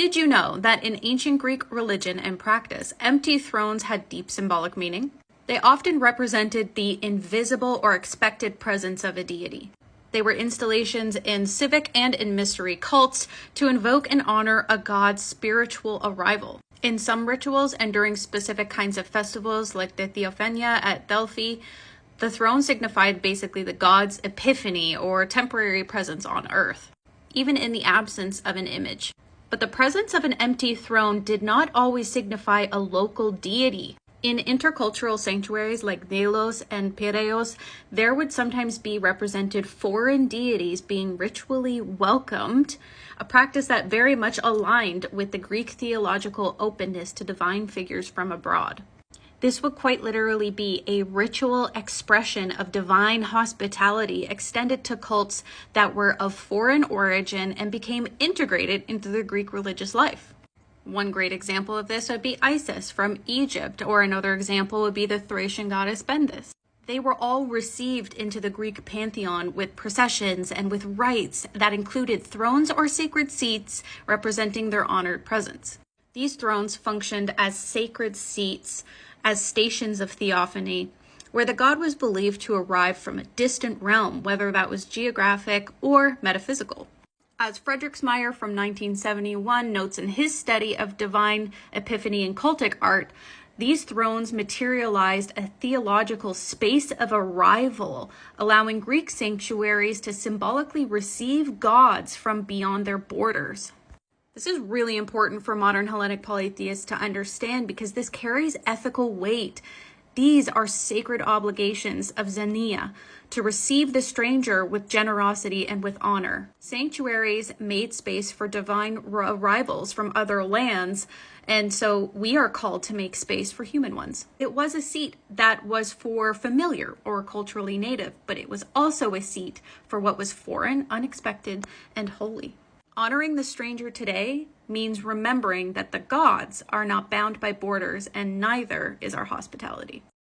Did you know that in ancient Greek religion and practice, empty thrones had deep symbolic meaning? They often represented the invisible or expected presence of a deity. They were installations in civic and in mystery cults to invoke and honor a god's spiritual arrival. In some rituals and during specific kinds of festivals like the Theophania at Delphi, the throne signified basically the god's epiphany or temporary presence on earth, even in the absence of an image. But the presence of an empty throne did not always signify a local deity. In intercultural sanctuaries like Delos and Piraeus, there would sometimes be represented foreign deities being ritually welcomed, a practice that very much aligned with the Greek theological openness to divine figures from abroad. This would quite literally be a ritual expression of divine hospitality extended to cults that were of foreign origin and became integrated into the Greek religious life. One great example of this would be Isis from Egypt, or another example would be the Thracian goddess Bendis. They were all received into the Greek pantheon with processions and with rites that included thrones or sacred seats representing their honored presence. These thrones functioned as sacred seats, as stations of theophany, where the god was believed to arrive from a distant realm, whether that was geographic or metaphysical. As Friedrichsmeyer from 1971 notes in his study of divine epiphany in cultic art, these thrones materialized a theological space of arrival, allowing Greek sanctuaries to symbolically receive gods from beyond their borders. This is really important for modern Hellenic polytheists to understand because this carries ethical weight. These are sacred obligations of Xenia, to receive the stranger with generosity and with honor. Sanctuaries made space for divine arrivals from other lands, and so we are called to make space for human ones. It was a seat that was for familiar or culturally native, but it was also a seat for what was foreign, unexpected, and holy. Honoring the stranger today means remembering that the gods are not bound by borders, and neither is our hospitality.